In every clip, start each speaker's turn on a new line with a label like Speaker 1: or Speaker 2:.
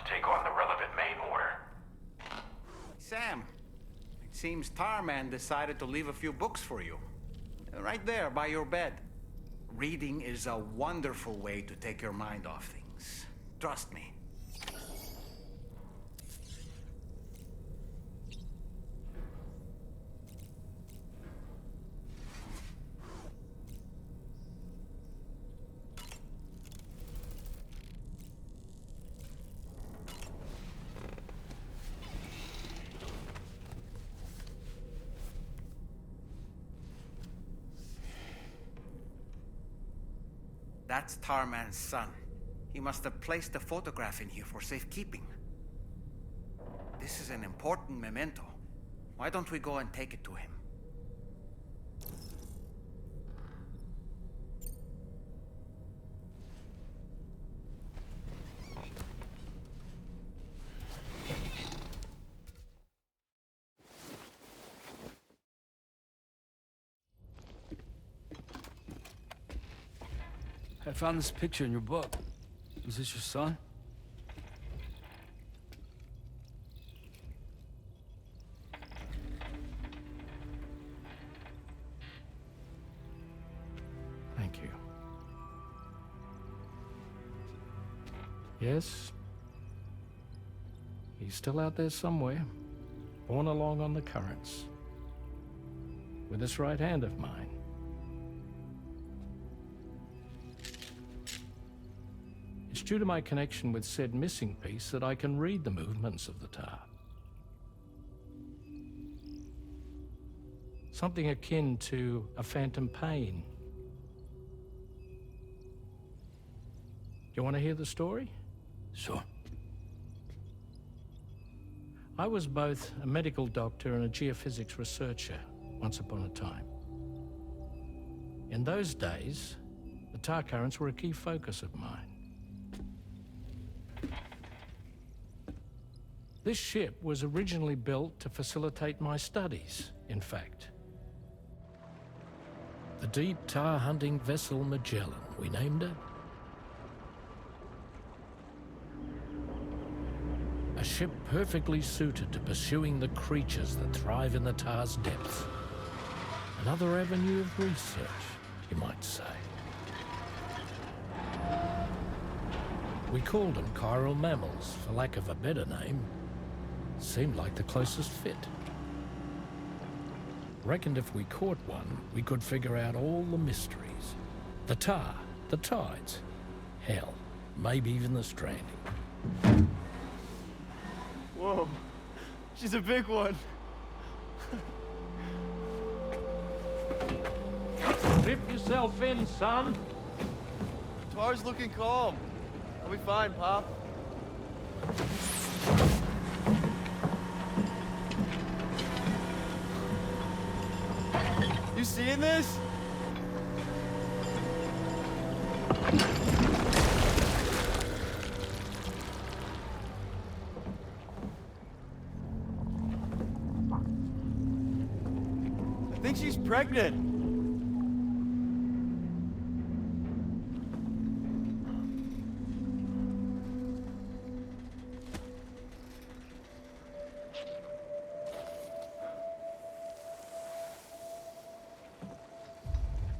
Speaker 1: to take on the relevant main order.
Speaker 2: Sam, it seems Tarman decided to leave a few books for you. Right there by your bed. Reading is a wonderful way to take your mind off things. Trust me. That's Tarman's son. He must have placed a photograph in here for safekeeping. This is an important memento. Why don't we go and take it to him?
Speaker 3: I found this picture in your book. Is this your son?
Speaker 4: Thank you. Yes. He's still out there somewhere, borne along on the currents, with this right hand of mine. It's due to my connection with said missing piece that I can read the movements of the tar. Something akin to a phantom pain. You want to hear the story?
Speaker 3: Sure.
Speaker 4: I was both a medical doctor and a geophysics researcher once upon a time. In those days, the tar currents were a key focus of mine. This ship was originally built to facilitate my studies, in fact. The deep tar hunting vessel Magellan, we named her. A ship perfectly suited to pursuing the creatures that thrive in the tar's depths. Another avenue of research, you might say. We called them chiral mammals, for lack of a better name. Seemed like the closest fit. Reckoned if we caught one, we could figure out all the mysteries. The tar, the tides, hell, maybe even the stranding.
Speaker 5: Whoa, she's a big one.
Speaker 4: Strip yourself in, son.
Speaker 5: Tar's looking calm. I'll be fine, Pop. You seeing this? I think she's pregnant.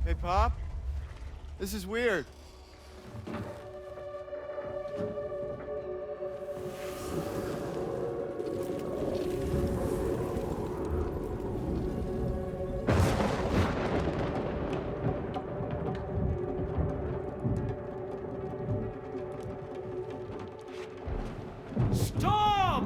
Speaker 5: Hey, Pop. This is weird.
Speaker 4: Stop!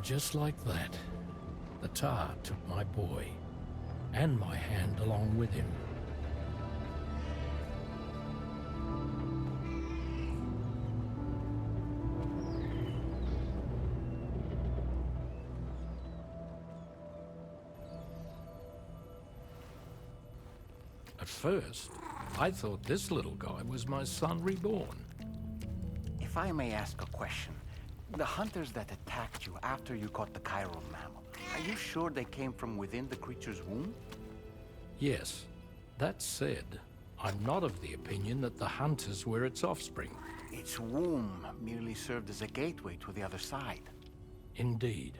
Speaker 4: just like that, the tar took my boy, and my hand along with him. At first, I thought this little guy was my son reborn.
Speaker 2: If I may ask a question, the hunters that attacked you after you caught the chiral mammal, are you sure they came from within the creature's womb?
Speaker 4: Yes. That said, I'm not of the opinion that the hunters were its offspring.
Speaker 2: Its womb merely served as a gateway to the other side.
Speaker 4: Indeed.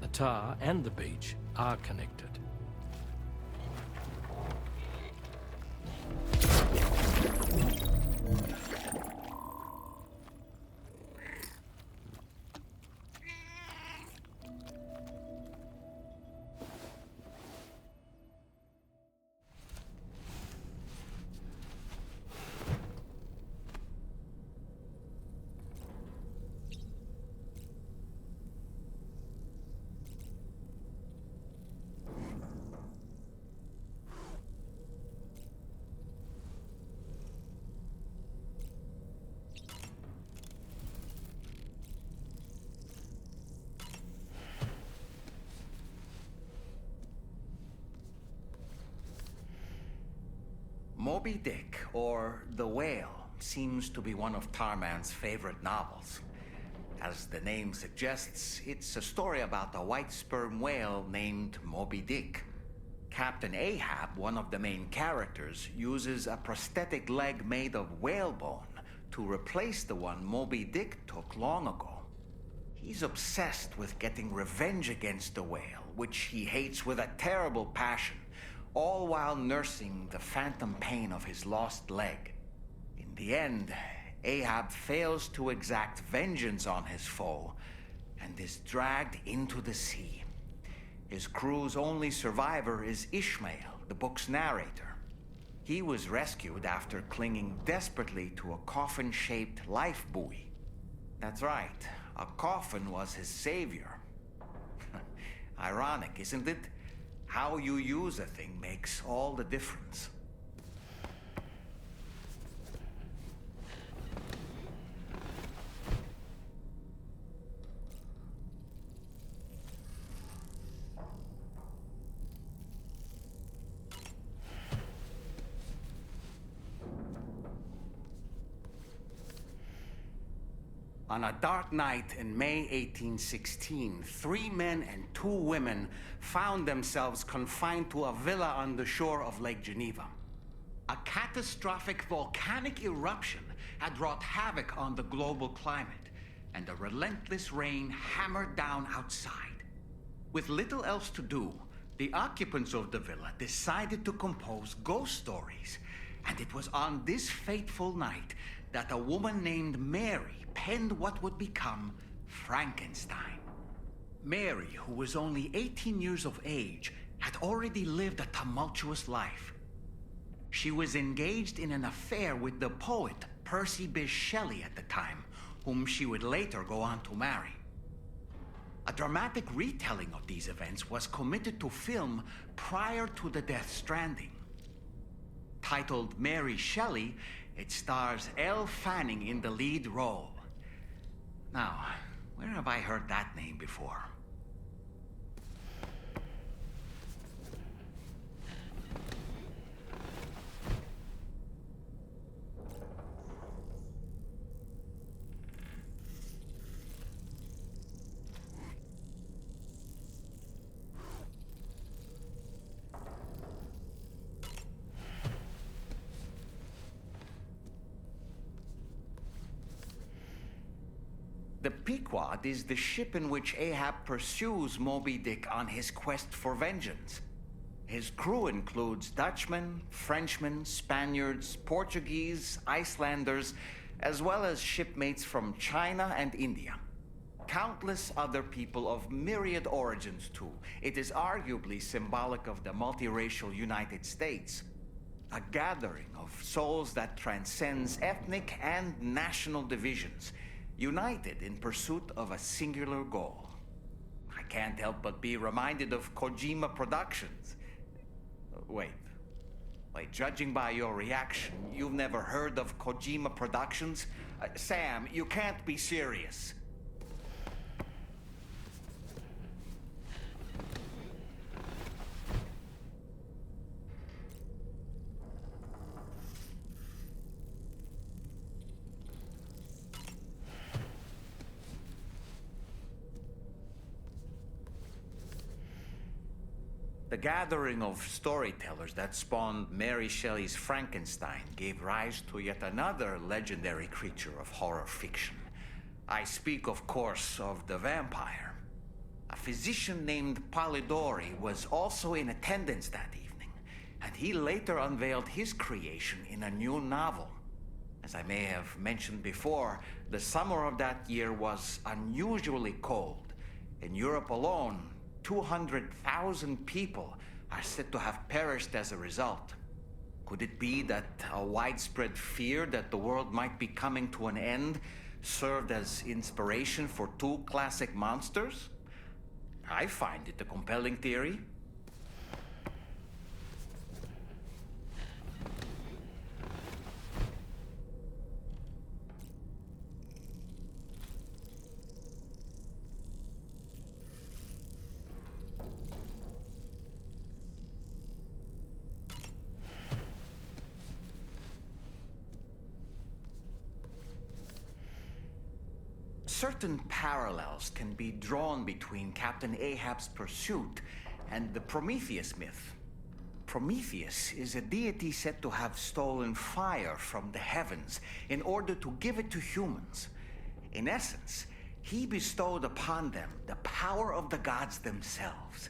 Speaker 4: The tar and the beach are connected.
Speaker 2: Moby Dick, or The Whale, seems to be one of Tarman's favorite novels. As the name suggests, it's a story about a white sperm whale named Moby Dick. Captain Ahab, one of the main characters, uses a prosthetic leg made of whalebone to replace the one Moby Dick took long ago. He's obsessed with getting revenge against the whale, which he hates with a terrible passion, all while nursing the phantom pain of his lost leg. In the end, Ahab fails to exact vengeance on his foe and is dragged into the sea. His crew's only survivor is Ishmael, the book's narrator. He was rescued after clinging desperately to a coffin-shaped life buoy. That's right, a coffin was his savior. Ironic, isn't it? How you use a thing makes all the difference. On a dark night in May 1816, 3 men and 2 women found themselves confined to a villa on the shore of Lake Geneva. A catastrophic volcanic eruption had wrought havoc on the global climate, and a relentless rain hammered down outside. With little else to do, the occupants of the villa decided to compose ghost stories, and it was on this fateful night that a woman named Mary penned what would become Frankenstein. Mary, who was only 18 years of age, had already lived a tumultuous life. She was engaged in an affair with the poet Percy Bysshe Shelley at the time, whom she would later go on to marry. A dramatic retelling of these events was committed to film prior to the death Stranding. Titled Mary Shelley, it stars Elle Fanning in the lead role. Now, where have I heard that name before? The Pequod is the ship in which Ahab pursues Moby Dick on his quest for vengeance. His crew includes Dutchmen, Frenchmen, Spaniards, Portuguese, Icelanders, as well as shipmates from China and India. Countless other people of myriad origins, too. It is arguably symbolic of the multiracial United States. A gathering of souls that transcends ethnic and national divisions, united in pursuit of a singular goal. can't help but be reminded of Kojima Productions. Wait. Judging by your reaction, you've never heard of Kojima Productions? Sam, you can't be serious. The gathering of storytellers that spawned Mary Shelley's Frankenstein gave rise to yet another legendary creature of horror fiction. I speak, of course, of the vampire. A physician named Polidori was also in attendance that evening, and he later unveiled his creation in a new novel. As I may have mentioned before, the summer of that year was unusually cold. In Europe alone, 200,000 people are said to have perished as a result. Could it be that a widespread fear that the world might be coming to an end served as inspiration for two classic monsters? I find it a compelling theory. Certain parallels can be drawn between Captain Ahab's pursuit and the Prometheus myth. Prometheus is a deity said to have stolen fire from the heavens in order to give it to humans. In essence, he bestowed upon them the power of the gods themselves.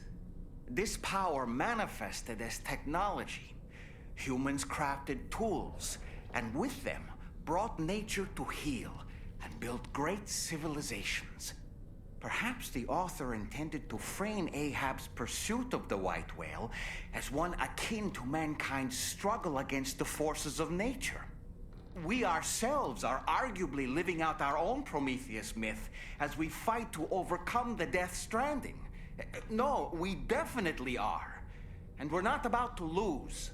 Speaker 2: This power manifested as technology. Humans crafted tools, and with them brought nature to heal and built great civilizations. Perhaps the author intended to frame Ahab's pursuit of the white whale as one akin to mankind's struggle against the forces of nature. We ourselves are arguably living out our own Prometheus myth as we fight to overcome the Death Stranding. No, we definitely are. And we're not about to lose.